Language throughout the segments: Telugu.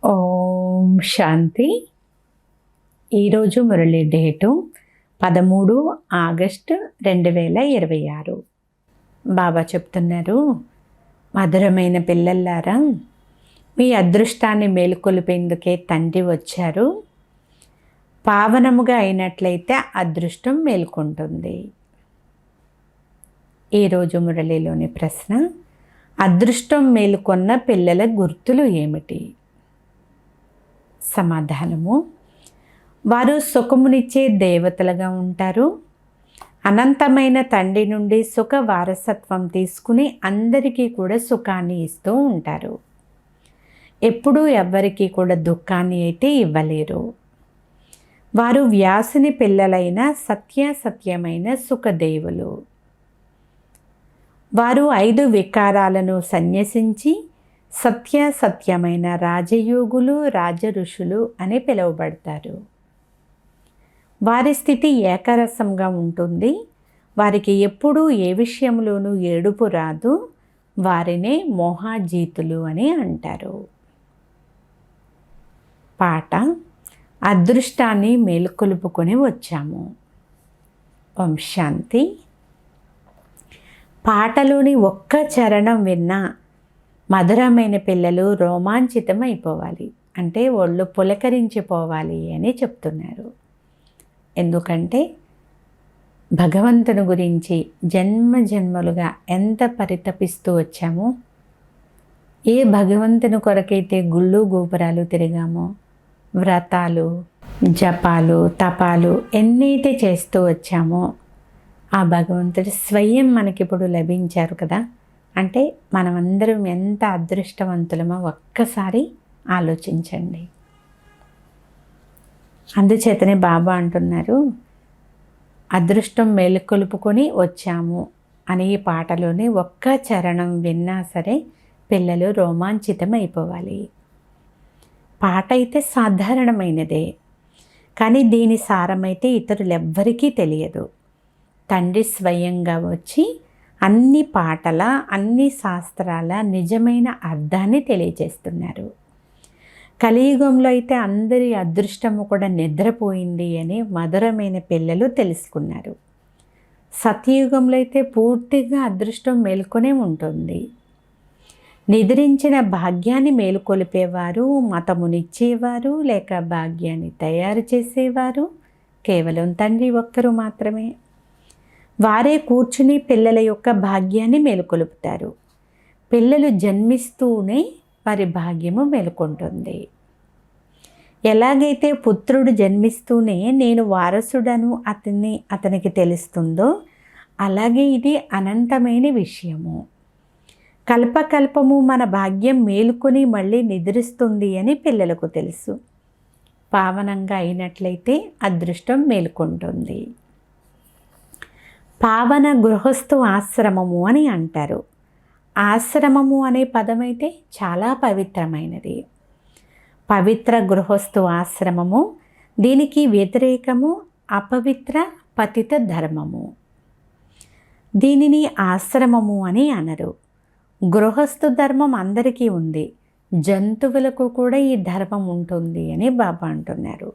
ఓం శాంతి. ఈరోజు మురళి డేటు 13 ఆగస్టు 2026. బాబా చెప్తున్నారు, మధురమైన పిల్లల్లారా, మీ అదృష్టాన్ని మేలుకొలిపేందుకే తండ్రి వచ్చారు. పావనముగా అయినట్లయితే అదృష్టం మేల్కొంటుంది. ఈరోజు మురళిలోని ప్రశ్న, అదృష్టం మేలుకొన్న పిల్లల గుర్తులు ఏమిటి? సమాధానము, వారు సుఖమునిచ్చే దేవతలుగా ఉంటారు. అనంతమైన తండ్రి నుండి సుఖ వారసత్వం తీసుకుని అందరికీ కూడా సుఖాన్ని ఇస్తూ ఉంటారు. ఎప్పుడూ ఎవ్వరికీ కూడా దుఃఖాన్ని అయితే ఇవ్వలేరు. వారు వ్యాసుని పిల్లలైన సత్యమైన సుఖదేవులు. వారు 5 వికారాలను సన్యసించి సత్యమైన రాజయోగులు, రాజఋషులు అని పిలువబడతారు. వారి స్థితి ఏకరసంగా ఉంటుంది. వారికి ఎప్పుడూ ఏ విషయంలోనూ ఏడుపు రాదు. వారినే మోహాజీతులు అని అంటారు. పాట, అదృష్టాన్ని మేలుకొలుపుకొని వచ్చాము. ఓం శాంతి. పాటలోని ఒక్క చరణం విన్నా మధురమైన పిల్లలు రోమాంచితం అయిపోవాలి, అంటే ఒళ్ళు పులకరించిపోవాలి అని చెప్తున్నారు. ఎందుకంటే భగవంతుని గురించి జన్మలుగా ఎంత పరితపిస్తూ వచ్చామో, ఏ భగవంతుని కొరకైతే గుళ్ళు గోపురాలు తిరిగామో, వ్రతాలు, జపాలు, తపాలు ఎన్నైతే చేస్తూ వచ్చామో, ఆ భగవంతుడు స్వయం మనకిప్పుడు లభించారు కదా. అంటే మనమందరం ఎంత అదృష్టవంతులమో ఒక్కసారి ఆలోచించండి. అందుచేతనే బాబా అంటున్నారు, అదృష్టం మేలుకొలుపుకొని వచ్చాము అని ఈ పాటలోని ఒక్క చరణం విన్నా సరే పిల్లలు రోమాంచితం అయిపోవాలి. పాట అయితే సాధారణమైనదే, కానీ దీని సారమైతే ఇతరులెవ్వరికీ తెలియదు. తండ్రి స్వయంగా వచ్చి అన్ని పాటల, అన్ని శాస్త్రాల నిజమైన అర్థాన్ని తెలియజేస్తున్నారు. కలియుగంలో అయితే అందరి అదృష్టము కూడా నిద్రపోయింది అని మధురమైన పిల్లలు తెలుసుకున్నారు. సత్యయుగంలో అయితే పూర్తిగా అదృష్టం మేల్కొనే ఉంటుంది. నిద్రించిన భాగ్యాన్ని మేలుకొలిపేవారు, మతమునిచ్చేవారు, లేక భాగ్యాన్ని తయారు చేసేవారు కేవలం తండ్రి ఒక్కరు మాత్రమే. వారే కూర్చుని పిల్లల యొక్క భాగ్యాన్ని మేలుకొలుపుతారు. పిల్లలు జన్మిస్తూనే వారి భాగ్యము మేలుకొంటుంది. ఎలాగైతే పుత్రుడు జన్మిస్తూనే నేను వారసుడను అతనికి తెలుస్తుందో, అలాగే ఇది అనంతమైన విషయము. కల్పకల్పము మన భాగ్యం మేలుకొని మళ్ళీ నిద్రిస్తుంది అని పిల్లలకు తెలుసు. పావనంగా అయినట్లయితే అదృష్టం మేలుకొంటుంది. పావన గృహస్థు ఆశ్రమము అని అంటారు. ఆశ్రమము అనే పదమైతే చాలా పవిత్రమైనది. పవిత్ర గృహస్థు ఆశ్రమము, దీనికి వ్యతిరేకము అపవిత్ర పతిత ధర్మము. దీనిని ఆశ్రమము అని అనరు. గృహస్థు ధర్మం అందరికీ ఉంది, జంతువులకు కూడా ఈ ధర్మం ఉంటుంది అని బాబా అంటున్నారు.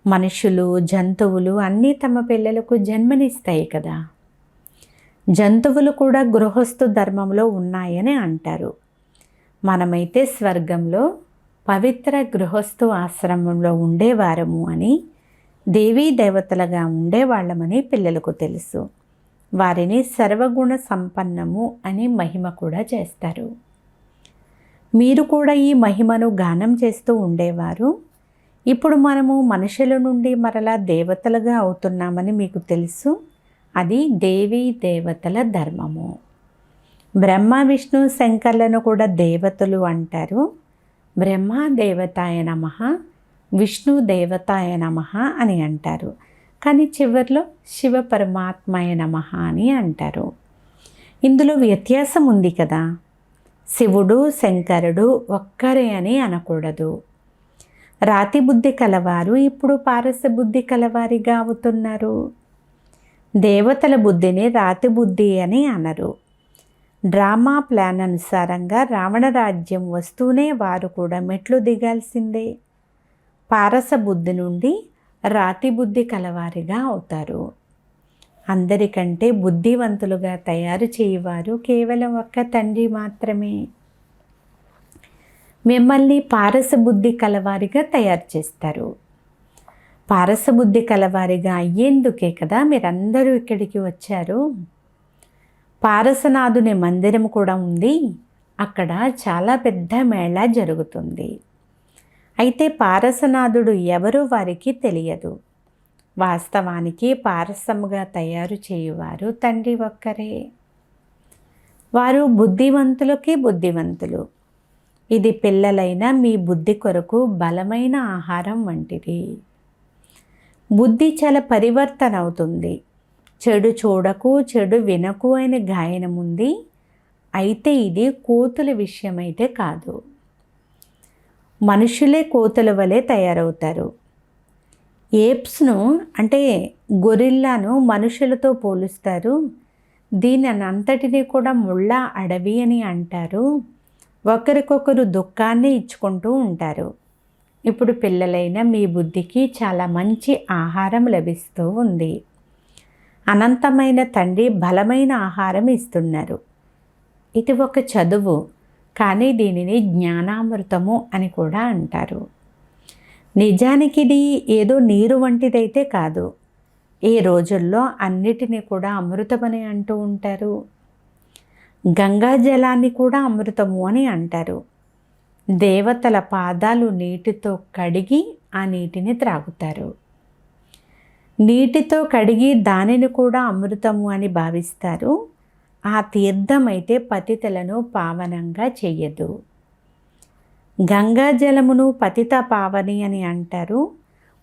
మనుషులు, జంతువులు అన్నీ తమ పిల్లలకు జన్మనిస్తాయి కదా. జంతువులు కూడా గృహస్థు ధర్మంలో ఉన్నాయని అంటారు. మనమైతే స్వర్గంలో పవిత్ర గృహస్థు ఆశ్రమంలో ఉండేవారము అని, దేవీ దేవతలుగా ఉండేవాళ్ళమని పిల్లలకు తెలుసు. వారిని సర్వగుణ సంపన్నము అని మహిమ కూడా చేస్తారు. మీరు కూడా ఈ మహిమను గానం చేస్తూ ఉండేవారు. ఇప్పుడు మనము మనుషుల నుండి మరలా దేవతలుగా అవుతున్నామని మీకు తెలుసు. అది దేవీ దేవతల ధర్మము. బ్రహ్మ, విష్ణు, శంకర్లను కూడా దేవతలు అంటారు. బ్రహ్మ దేవతాయ నమః, విష్ణు దేవతాయ నమః అని అంటారు. కానీ చివరిలో శివ పరమాత్మాయ నమః అని అంటారు. ఇందులో వ్యత్యాసం ఉంది కదా. శివుడు, శంకరుడు ఒక్కరే అని అనకూడదు. రాతి బుద్ధి కలవారు ఇప్పుడు పారస బుద్ధి కలవారిగా అవుతున్నారు. దేవతల బుద్ధిని రాతి బుద్ధి అని అనరు. డ్రామా ప్లాన్ అనుసారంగా రావణ రాజ్యం వస్తూనే వారు కూడా మెట్లు దిగాల్సిందే. పారస బుద్ధి నుండి రాతి బుద్ధి కలవారిగా అవుతారు. అందరికంటే బుద్ధివంతులుగా తయారు చేయవారు కేవలం ఒక్క తండ్రి మాత్రమే. మిమ్మల్ని పారస బుద్ధి కలవారిగా తయారు చేస్తారు. పారస బుద్ధి కలవారిగా అయ్యేందుకే కదా మీరందరూ ఇక్కడికి వచ్చారు. పారసనాథుని మందిరం కూడా ఉంది. అక్కడ చాలా పెద్ద మేళా జరుగుతుంది. అయితే పారసనాథుడు ఎవరో వారికి తెలియదు. వాస్తవానికి పారసముగా తయారు చేయువారు తండ్రి ఒక్కరే. వారు బుద్ధివంతులకి బుద్ధివంతులు. ఇది పిల్లలైన మీ బుద్ధి కొరకు బలమైన ఆహారం వంటిది. బుద్ధి చాలా పరివర్తన అవుతుంది. చెడు చూడకు, చెడు వినకు అనే గాయనం ఉంది. అయితే ఇది కోతుల విషయమైతే కాదు. మనుషులే కోతుల వలె తయారవుతారు. ఏప్స్ను అంటే గొరిల్లాను మనుషులతో పోలుస్తారు. దీని అంతటినీ కూడా ముళ్ళ అడవి అని అంటారు. ఒకరికొకరు దుఃఖాన్ని ఇచ్చుకుంటూ ఉంటారు. ఇప్పుడు పిల్లలైన మీ బుద్ధికి చాలా మంచి ఆహారం లభిస్తూ ఉంది. అనంతమైన తండ్రి బలమైన ఆహారం ఇస్తున్నారు. ఇది ఒక చదువు, కానీ దీనిని జ్ఞానామృతము అని కూడా అంటారు. నిజానికి ఇది ఏదో నీరు వంటిదైతే కాదు. ఈ రోజుల్లో అన్నిటినీ కూడా అమృతమని అంటూ ఉంటారు. గంగా జలాన్ని కూడా అమృతము అని అంటారు. దేవతల పాదాలు నీటితో కడిగి ఆ నీటిని త్రాగుతారు. నీటితో కడిగి దానిని కూడా అమృతము అని భావిస్తారు. ఆ తీర్థమైతే పతితలను పావనంగా చెయ్యదు. గంగా జలమును పతిత పావని అని అంటారు.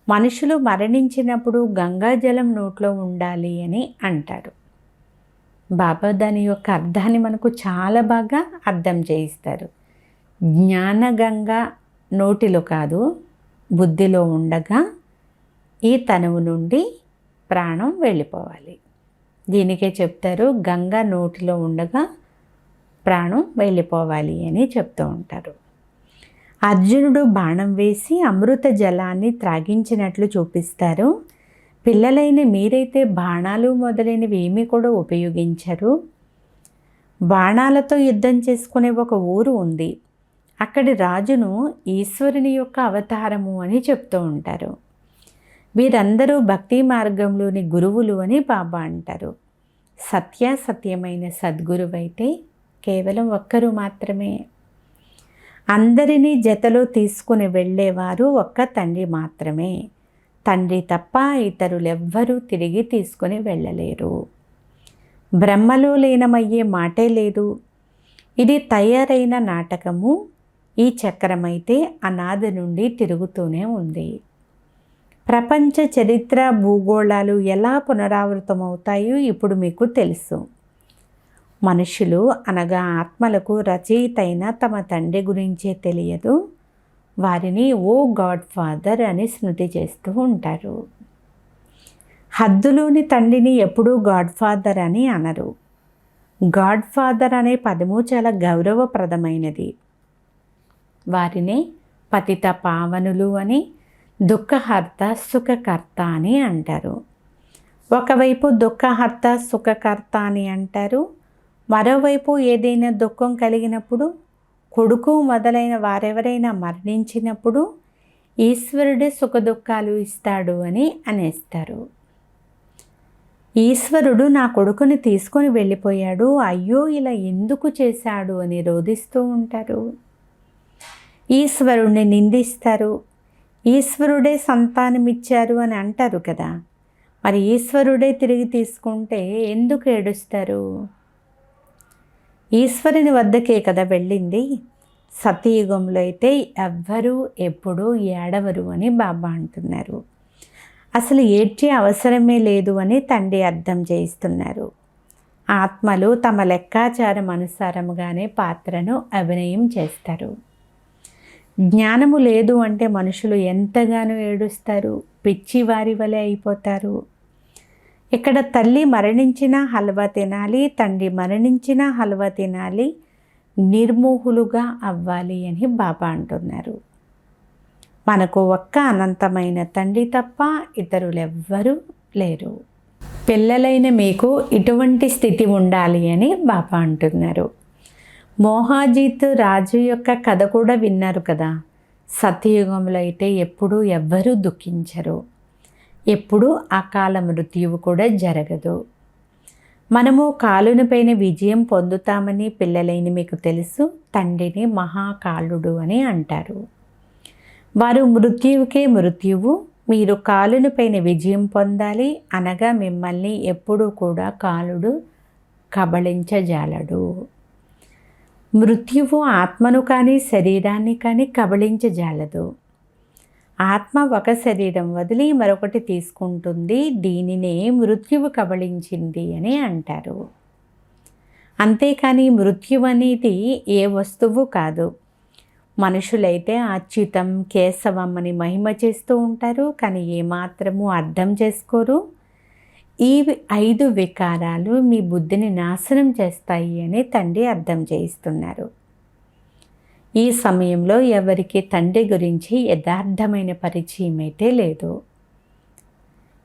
మనుషులు మరణించినప్పుడు గంగా జలం నోట్లో ఉండాలి అని అంటారు. బాబా దాని యొక్క అర్థాన్ని మనకు చాలా బాగా అర్థం చేయిస్తారు. జ్ఞానగంగా నోటిలో కాదు, బుద్ధిలో ఉండగా ఈ తనువు నుండి ప్రాణం వెళ్ళిపోవాలి. దీనికే చెప్తారు గంగా నోటిలో ఉండగా ప్రాణం వెళ్ళిపోవాలి అని చెప్తూ ఉంటారు. అర్జునుడు బాణం వేసి అమృత జలాన్ని త్రాగించినట్లు చూపిస్తారు. పిల్లలైన మీరైతే బాణాలు మొదలైనవి ఏమీ కూడా ఉపయోగించరు. బాణాలతో యుద్ధం చేసుకునే ఒక ఊరు ఉంది. అక్కడి రాజును ఈశ్వరుని యొక్క అవతారము అని చెప్తూ ఉంటారు. వీరందరూ భక్తి మార్గంలోని గురువులు అని బాబా అంటారు. సత్యమైన సద్గురువైతే కేవలం ఒక్కరు మాత్రమే. అందరినీ జతలో తీసుకుని వెళ్ళేవారు ఒక్క తండ్రి మాత్రమే. తండ్రి తప్ప ఇతరులెవ్వరూ తిరిగి తీసుకుని వెళ్ళలేరు. బ్రహ్మలో లీనమయ్యే మాటే లేదు. ఇది తయారైన నాటకము. ఈ చక్రమైతే అనాది నుండి తిరుగుతూనే ఉంది. ప్రపంచ చరిత్ర భూగోళాలు ఎలా పునరావృతమవుతాయో ఇప్పుడు మీకు తెలుసు. మనుషులు అనగా ఆత్మలకు రచయిత అయిన తమ తండ్రి గురించే తెలియదు. వారిని ఓ గాడ్ ఫాదర్ అని స్మృతి చేస్తూ ఉంటారు. హద్దులోని తండ్రిని ఎప్పుడూ గాడ్ ఫాదర్ అని అనరు. గాడ్ ఫాదర్ అనే పదము చాలా గౌరవప్రదమైనది. వారిని పతిత పావనులు అని, దుఃఖహర్త సుఖకర్త అని అంటారు. ఒకవైపు దుఃఖహర్త సుఖకర్త అని అంటారు. మరోవైపు ఏదైనా దుఃఖం కలిగినప్పుడు, కొడుకు మొదలైన వారెవరైనా మరణించినప్పుడు ఈశ్వరుడే సుఖదుఖాలు ఇస్తాడు అని అనేస్తారు. ఈశ్వరుడు నా కొడుకుని తీసుకొని వెళ్ళిపోయాడు, అయ్యో ఇలా ఎందుకు చేశాడు అని రోధిస్తూ ఉంటారు. ఈశ్వరుణ్ణి నిందిస్తారు. ఈశ్వరుడే సంతానమిచ్చారు అని అంటారు కదా. మరి ఈశ్వరుడే తిరిగి తీసుకుంటే ఎందుకు ఏడుస్తారు? ఈశ్వరుని వద్దకే కదా వెళ్ళింది. సతయుగంలో అయితే ఎవ్వరూ ఎప్పుడూ ఏడవరు అని బాబా అంటున్నారు. అసలు ఏడ్చే అవసరమే లేదు అని తండ్రి అర్థం చేయిస్తున్నారు. ఆత్మలు తమ లెక్కాచారం అనుసారముగానే పాత్రను అభినయం చేస్తారు. జ్ఞానము లేదు అంటే మనుషులు ఎంతగానో ఏడుస్తారు, పిచ్చివారి వలె అయిపోతారు. ఇక్కడ తల్లి మరణించిన హల్వా తినాలి, తండ్రి మరణించిన హల్వా తినాలి, నిర్మోహులుగా అవ్వాలి అని బాబా అంటున్నారు. మనకు ఒక్క అనంతమైన తండ్రి తప్ప ఇతరులెవ్వరూ లేరు. పిల్లలైన మీకు ఇటువంటి స్థితి ఉండాలి అని బాబా అంటున్నారు. మోహాజీత్ రాజు యొక్క కథ కూడా విన్నారు కదా. సత్యయుగంలో అయితే ఎప్పుడూ ఎవ్వరూ దుఃఖించరు, ఎప్పుడూ అకాల మృత్యువు కూడా జరగదు. మనము కాలునిపైన విజయం పొందుతామని పిల్లలైన మీకు తెలుసు. తండ్రిని మహాకాలుడు అని అంటారు. వారు మృత్యువుకే మృత్యువు. మీరు కాలునిపైన విజయం పొందాలి అనగా మిమ్మల్ని ఎప్పుడూ కూడా కాలుడు కబళించజాలడు. మృత్యువు ఆత్మను కానీ శరీరాన్ని కానీ కబళించజాలదు. ఆత్మ ఒక శరీరం వదిలి మరొకటి తీసుకుంటుంది. దీనినే మృత్యువు కబళించింది అని అంటారు. అంతేకాని మృత్యువు అనేది ఏ వస్తువు కాదు. మనుషులైతే అచ్యుతం కేశవం అని మహిమ చేస్తూ ఉంటారు, కానీ ఏమాత్రము అర్థం చేసుకోరు. ఈ 5 వికారాలు మీ బుద్ధిని నాశనం చేస్తాయి అని తండ్రి అర్థం చేయిస్తున్నారు. ఈ సమయంలో ఎవరికి తండ్రి గురించి యథార్థమైన పరిచయం అయితే లేదు.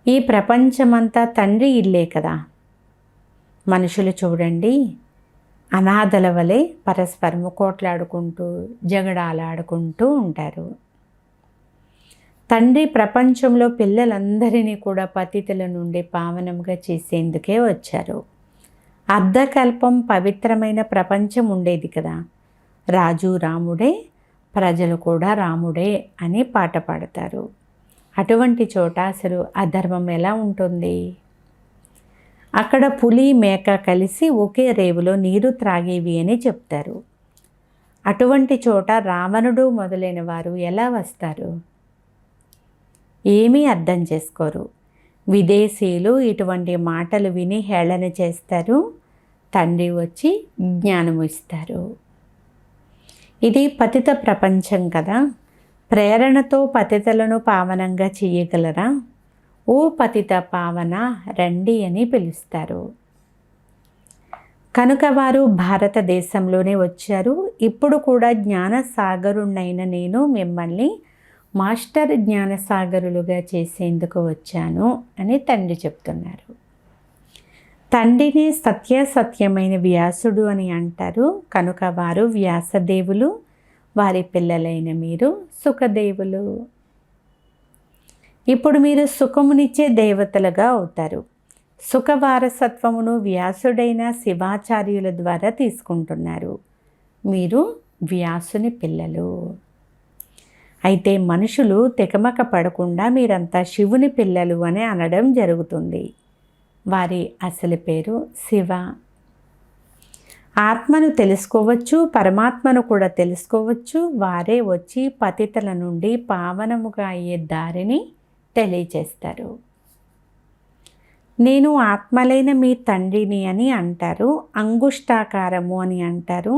ఈ ప్రపంచమంతా తండ్రి ఇల్లే కదా. మనుషులు చూడండి, అనాథల వలె పరస్పరము కోట్లాడుకుంటూ జగడాలాడుకుంటూ ఉంటారు. తండ్రి ప్రపంచంలో పిల్లలందరినీ కూడా పతితుల నుండి పావనంగా చేసేందుకే వచ్చారు. అర్ధకల్పం పవిత్రమైన ప్రపంచం ఉండేది కదా. రాజు రాముడే, ప్రజలు కూడా రాముడే అని పాట పాడతారు. అటువంటి చోట అసలు అధర్మం ఎలా ఉంటుంది? అక్కడ పులి మేక కలిసి ఒకే రేవులో నీరు త్రాగేవి అని చెప్తారు. అటువంటి చోట రావణుడు మొదలైన వారు ఎలా వస్తారు? ఏమీ అర్థం చేసుకోరు. విదేశీయులు ఇటువంటి మాటలు విని హేళన చేస్తారు. తండ్రి వచ్చి జ్ఞానము ఇస్తారు. ఇది పతిత ప్రపంచం కదా. ప్రేరణతో పతితలను పావనంగా చేయగలరా? ఓ పతిత పావన రండి అని పిలుస్తారు. కనుక వారు భారతదేశంలోనే వచ్చారు. ఇప్పుడు కూడా జ్ఞానసాగరుణ్ణైన నేను మిమ్మల్ని మాస్టర్ జ్ఞానసాగరులుగా చేసేందుకు వచ్చాను అని తండ్రి చెప్తున్నారు. తండ్రిని సత్యసత్యమైన వ్యాసుడు అని అంటారు. కనుక వారు వ్యాసదేవులు, వారి పిల్లలైన మీరు సుఖదేవులు. ఇప్పుడు మీరు సుఖమునిచ్చే దేవతలుగా అవుతారు. సుఖ వారసత్వమును వ్యాసుడైన శివాచార్యుల ద్వారా తీసుకుంటున్నారు. మీరు వ్యాసుని పిల్లలు. అయితే మనుషులు తికమక పడకుండా మీరంతా శివుని పిల్లలు అని అనడం జరుగుతుంది. వారి అసలు పేరు శివ. ఆత్మను తెలుసుకోవచ్చు, పరమాత్మను కూడా తెలుసుకోవచ్చు. వారే వచ్చి పతితల నుండి పావనముగా అయ్యే దారిని తెలియచేస్తారు. నేను ఆత్మలైన మీ తండ్రిని అని అంటారు. అంగుష్టాకారము అని అంటారు.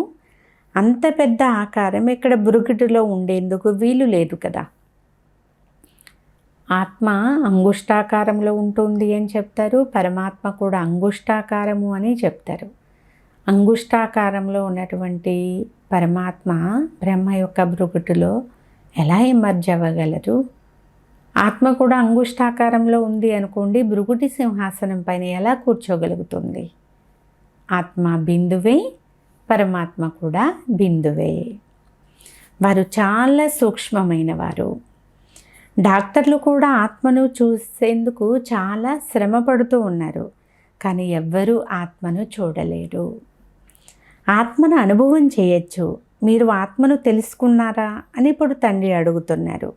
అంత పెద్ద ఆకారం ఇక్కడ బురుకుటిలో ఉండేందుకు వీలు లేదు కదా. ఆత్మ అంగుష్టాకారంలో ఉంటుంది అని చెప్తారు. పరమాత్మ కూడా అంగుష్టాకారము అని చెప్తారు. అంగుష్టాకారంలో ఉన్నటువంటి పరమాత్మ బ్రహ్మ యొక్క బురుకుటిలో ఎలా ఎమర్జ్ అవ్వగలరు? ఆత్మ కూడా అంగుష్టాకారంలో ఉంది అనుకోండి, భృగుటి సింహాసనం పైన ఎలా కూర్చోగలుగుతుంది? ఆత్మ బిందువే, పరమాత్మ కూడా బిందువే. వారు చాలా సూక్ష్మమైన వారు. డాక్టర్లు కూడా ఆత్మను చూసేందుకు చాలా శ్రమ పడుతూ ఉన్నారు, కానీ ఎవ్వరూ ఆత్మను చూడలేరు. ఆత్మను అనుభవం చేయొచ్చు. మీరు ఆత్మను తెలుసుకున్నారా అని ఇప్పుడు తండ్రి అడుగుతున్నారు.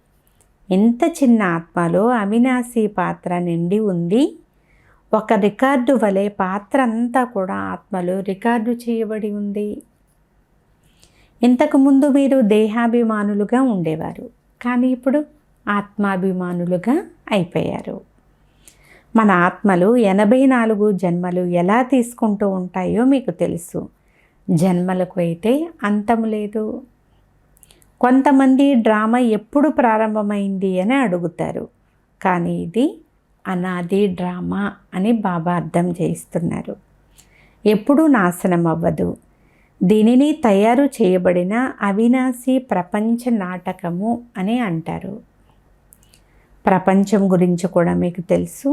ఎంత చిన్న ఆత్మలో అవినాశి పాత్ర నిండి ఉంది. ఒక రికార్డు వలె పాత్ర అంతా కూడా ఆత్మలో రికార్డు చేయబడి ఉంది. ఇంతకుముందు మీరు దేహాభిమానులుగా ఉండేవారు, కానీ ఇప్పుడు ఆత్మాభిమానులుగా అయిపోయారు. మన ఆత్మలు 84 జన్మలు ఎలా తీసుకుంటూ ఉంటాయో మీకు తెలుసు. జన్మలకు అయితే అంతం లేదు. కొంతమంది డ్రామా ఎప్పుడు ప్రారంభమైంది అని అడుగుతారు, కానీ ఇది అనాది డ్రామా అని బాబా అర్థం చేయిస్తున్నారు. ఎప్పుడూ నాశనం అవ్వదు. దీనిని తయారు చేయబడిన అవినాశి ప్రపంచ నాటకము అని అంటారు. ప్రపంచం గురించి కూడా మీకు తెలుసు.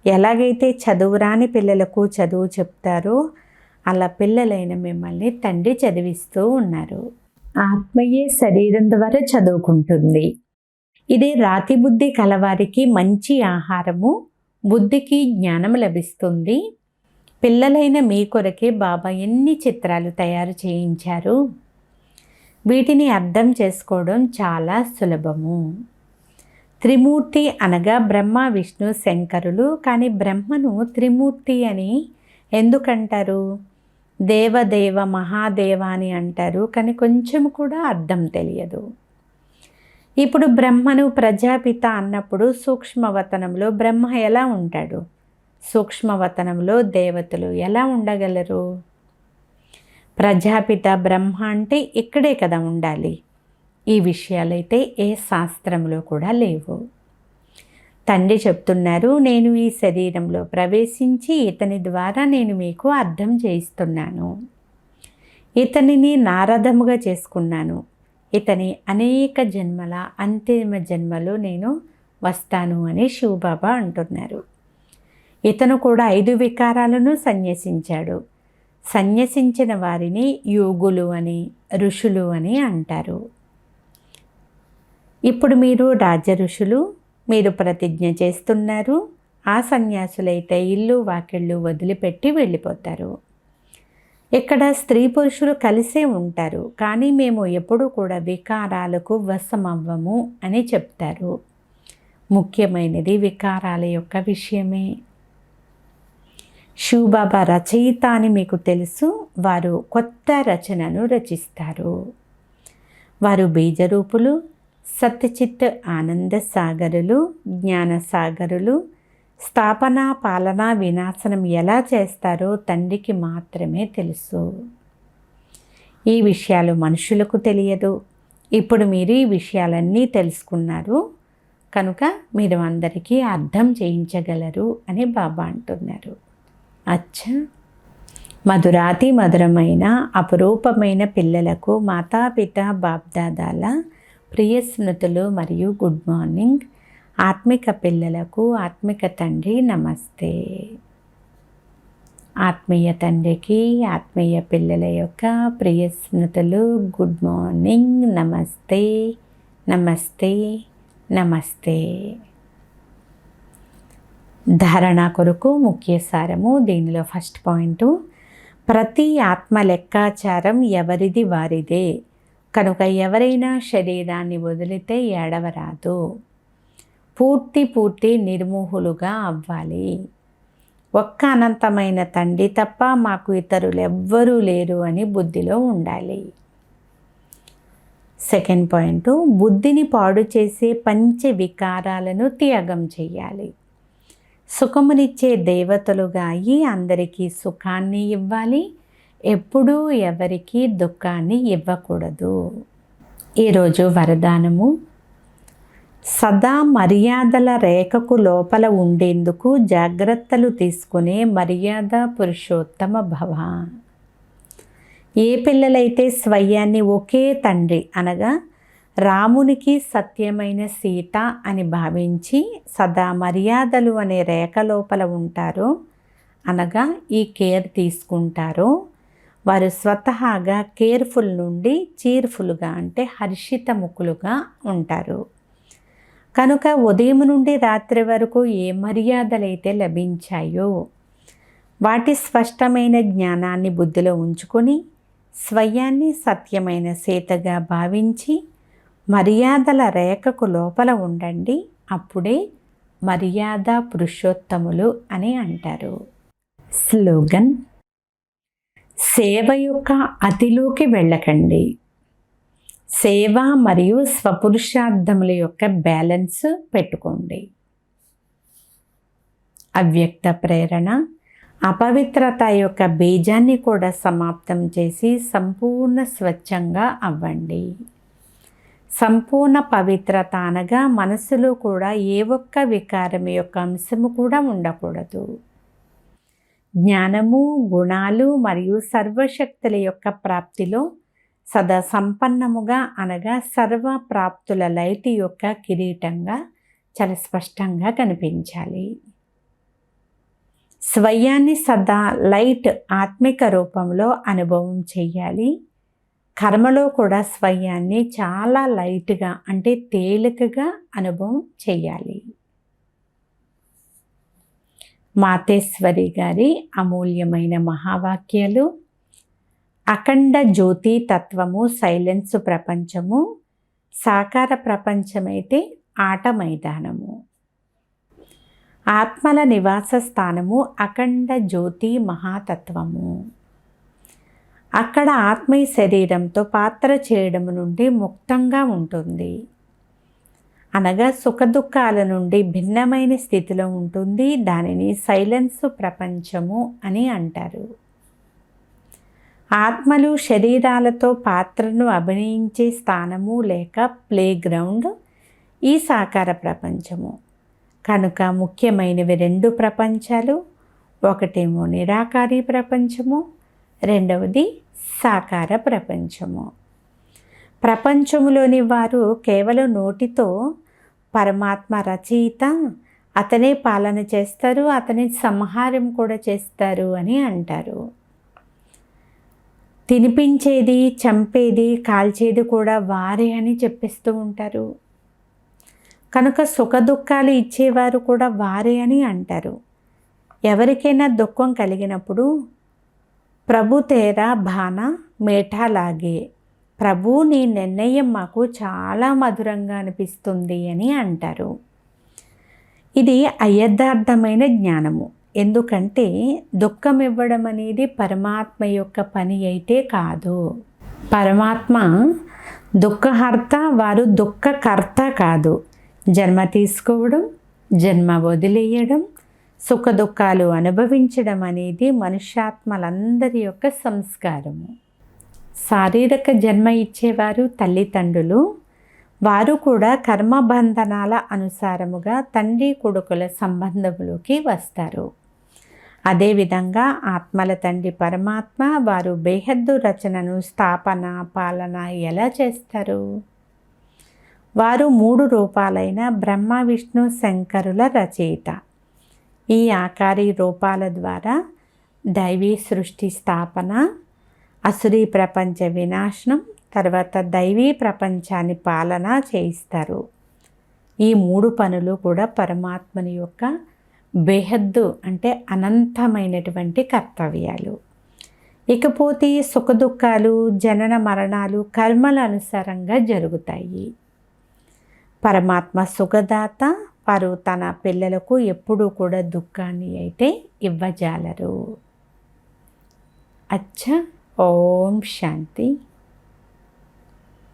ఎలాగైతే చదువురాని పిల్లలకు చదువు చెప్తారో అలా పిల్లలైన మిమ్మల్ని తండ్రి చదివిస్తూ ఉన్నారు. ఆత్మయే శరీరం ద్వారా చదువుకుంటుంది. ఇది రాతి బుద్ధి కలవారికి మంచి ఆహారము, బుద్ధికి జ్ఞానం లభిస్తుంది. పిల్లలైన మీ కొరకే బాబా ఎన్ని చిత్రాలు తయారు చేయించారు. వీటిని అర్థం చేసుకోవడం చాలా సులభము. త్రిమూర్తి అనగా బ్రహ్మ, విష్ణు, శంకరులు. కానీ బ్రహ్మను త్రిమూర్తి అని ఎందుకంటారు? దేవదేవ మహాదేవ అని అంటారు. కానీ కొంచెం కూడా అర్థం తెలియదు. ఇప్పుడు బ్రహ్మను ప్రజాపిత అన్నప్పుడు సూక్ష్మవతనంలో బ్రహ్మ ఎలా ఉంటాడు? సూక్ష్మవతనంలో దేవతలు ఎలా ఉండగలరు? ప్రజాపిత బ్రహ్మ అంటే ఇక్కడే కదా ఉండాలి. ఈ విషయాలైతే ఏ శాస్త్రంలో కూడా లేవు. తండ్రి చెప్తున్నారు, నేను ఈ శరీరంలో ప్రవేశించి ఇతని ద్వారా నేను మీకు అర్థం చేయిస్తున్నాను. ఇతనిని నారదముగా చేసుకున్నాను. ఇతని అనేక జన్మల అంతిమ జన్మలో నేను వస్తాను అని శివబాబా అంటున్నారు. ఇతను కూడా 5 వికారాలను సన్యసించాడు. సన్యసించిన వారిని యోగులు అని, ఋషులు అని అంటారు. ఇప్పుడు మీరు రాజ ఋషులు. మీరు ప్రతిజ్ఞ చేస్తున్నారు. ఆ సన్యాసులైతే ఇల్లు వాకిళ్ళు వదిలిపెట్టి వెళ్ళిపోతారు. ఇక్కడ స్త్రీ పురుషులు కలిసే ఉంటారు. కానీ మేము ఎప్పుడూ కూడా వికారాలకు వశమవ్వము అని చెప్తారు. ముఖ్యమైనది వికారాల యొక్క విషయమే. శివబాబా రచయిత అని మీకు తెలుసు. వారు కొత్త రచనను రచిస్తారు. వారు బీజరూపులు, సత్యచిత్ ఆనంద సాగరులు, జ్ఞాన సాగరులు. స్థాపన, పాలన, వినాశనం ఎలా చేస్తారో తండ్రికి మాత్రమే తెలుసు. ఈ విషయాలు మనుషులకు తెలియదు. ఇప్పుడు మీరు ఈ విషయాలన్నీ తెలుసుకున్నారు కనుక మీరు అందరికీ అర్థం చేయించగలరు అని బాబా అంటున్నారు. అచ్చా, మధురాతి మధురమైన అపురూపమైన పిల్లలకు మాతాపిత బాప్దాదాల ప్రియ స్మృతులు మరియు గుడ్ మార్నింగ్. ఆత్మిక పిల్లలకు ఆత్మిక తండ్రి నమస్తే. ఆత్మీయ తండ్రికి ఆత్మీయ పిల్లల యొక్క ప్రియ స్మృతులు గుడ్ మార్నింగ్. నమస్తే, నమస్తే, నమస్తే. ధారణ కొరకు ముఖ్య సారము. దీనిలో ఫస్ట్ పాయింట్, ప్రతి ఆత్మ లెక్కాచారం ఎవరిది వారిదే కనుక ఎవరైనా శరీరాన్ని వదిలితే ఏడవరాదు. పూర్తి నిర్మోహులుగా అవ్వాలి. ఒక్క అనంతమైన తండ్రి తప్ప మాకు ఇతరులు ఎవ్వరూ లేరు అని బుద్ధిలో ఉండాలి. సెకండ్ పాయింట్, బుద్ధిని పాడు చేసే పంచ వికారాలను త్యాగం చేయాలి. సుఖమునిచ్చే దేవతలుగా అయ్యి అందరికీ సుఖాన్ని ఇవ్వాలి. ఎప్పుడూ ఎవరికి దుఃఖాన్ని ఇవ్వకూడదు. ఈరోజు వరదానము, సదా మర్యాదల రేఖకు లోపల ఉండేందుకు జాగ్రత్తలు తీసుకునే మర్యాద పురుషోత్తమ భవ. ఏ పిల్లలైతే స్వయాన్ని ఒకే తండ్రి అనగా రామునికి సత్యమైన సీత అని భావించి సదా మర్యాదలు అనే రేఖ లోపల ఉంటారో అనగా ఈ కేర్ తీసుకుంటారో వారు స్వతహాగా కేర్ఫుల్ నుండి చీర్ఫుల్గా అంటే హర్షితముఖులుగా ఉంటారు. కనుక ఉదయం నుండి రాత్రి వరకు ఏ మర్యాదలైతే లభించాయో వాటి స్పష్టమైన జ్ఞానాన్ని బుద్ధిలో ఉంచుకొని స్వయాన్ని సత్యమైన సీతగా భావించి మర్యాదల రేఖకు లోపల ఉండండి. అప్పుడే మర్యాద పురుషోత్తములు అని అంటారు. స్లోగన్, సేవ యొక్క అతిలోకి వెళ్ళకండి. సేవ మరియు స్వపురుషార్థముల యొక్క బ్యాలెన్స్ పెట్టుకోండి. అవ్యక్త ప్రేరణ, అపవిత్రత యొక్క బీజాన్ని కూడా సమాప్తం చేసి సంపూర్ణ స్వచ్ఛంగా అవ్వండి. సంపూర్ణ పవిత్రత అనగా మనసులో కూడా ఏ ఒక్క వికారం యొక్క అంశము కూడా ఉండకూడదు. జ్ఞానము, గుణాలు మరియు సర్వశక్తుల యొక్క ప్రాప్తిలో సదా సంపన్నముగా అనగా సర్వ ప్రాప్తుల లైట్ యొక్క కిరీటంగా చాలా స్పష్టంగా కనిపించాలి. స్వయాన్ని సదా లైట్ ఆత్మిక రూపంలో అనుభవం చేయాలి. కర్మలో కూడా స్వయాన్ని చాలా లైట్గా అంటే తేలికగా అనుభవం చేయాలి. మాతేశ్వరి గారి అమూల్యమైన మహావాక్యాలు. అఖండ జ్యోతి తత్వము సైలెన్స్ ప్రపంచము, సాకార ప్రపంచమైతే ఆట మైదానము. ఆత్మల నివాస స్థానము అఖండ జ్యోతి మహాతత్వము. అక్కడ ఆత్మీయ శరీరంతో పాత్ర చేయడం నుండి ముక్తంగా ఉంటుంది. అనగా సుఖదుఖాల నుండి భిన్నమైన స్థితిలో ఉంటుంది. దానిని సైలెన్స్ ప్రపంచము అని అంటారు. ఆత్మలు శరీరాలతో పాత్రను అభినయించే స్థానము లేక ప్లే గ్రౌండ్ ఈ సాకార ప్రపంచము. కనుక ముఖ్యమైనవి రెండు ప్రపంచాలు. ఒకటేమో నిరాకారి ప్రపంచము, రెండవది సాకార ప్రపంచము. ప్రపంచములోని వారు కేవలం నోటితో పరమాత్మ రచయిత, అతనే పాలన చేస్తారు, అతనే సంహారం కూడా చేస్తారు అని అంటారు. తినిపించేది, చంపేది, కాల్చేది కూడా వారే అని చెప్పిస్తూ ఉంటారు. కనుక సుఖదుఖాలు ఇచ్చేవారు కూడా వారే అని అంటారు. ఎవరికైనా దుఃఖం కలిగినప్పుడు ప్రభు తేరా భానా మేఠా లాగే, ప్రభు నీ నిర్ణయం మాకు చాలా మధురంగా అనిపిస్తుంది అని అంటారు. ఇది అయథార్థమైన జ్ఞానము. ఎందుకంటే దుఃఖం ఇవ్వడం అనేది పరమాత్మ యొక్క పని అయితే కాదు. పరమాత్మ దుఃఖహర్త, వారు దుఃఖకర్త కాదు. జన్మ తీసుకోవడం, జన్మ వదిలేయడం, సుఖ దుఃఖాలు అనుభవించడం అనేది మనుష్యాత్మలందరి యొక్క సంస్కారము. శారీరక జన్మ ఇచ్చేవారు తల్లిదండ్రులు. వారు కూడా కర్మబంధనాల అనుసారముగా తండ్రి కొడుకుల సంబంధంలోకి వస్తారు. అదేవిధంగా ఆత్మల తండ్రి పరమాత్మ వారు బేహద్దు రచనను స్థాపన పాలన ఎలా చేస్తారు? వారు 3 రూపాలైన బ్రహ్మ విష్ణు శంకరుల రచయిత. ఈ ఆకారి రూపాల ద్వారా దైవీ సృష్టి స్థాపన, అసురీ ప్రపంచ వినాశనం, తర్వాత దైవీ ప్రపంచాన్ని పాలన చేయిస్తారు. ఈ 3 పనులు కూడా పరమాత్మని యొక్క బేహద్దు అంటే అనంతమైనటువంటి కర్తవ్యాలు. ఇకపోతే సుఖదుఖాలు, జనన మరణాలు కర్మల అనుసారంగా జరుగుతాయి. పరమాత్మ సుఖదాత. వారు తన పిల్లలకు ఎప్పుడూ కూడా దుఃఖాన్ని అయితే ఇవ్వజాలరు. అచ్చా. ఓం శాంతి.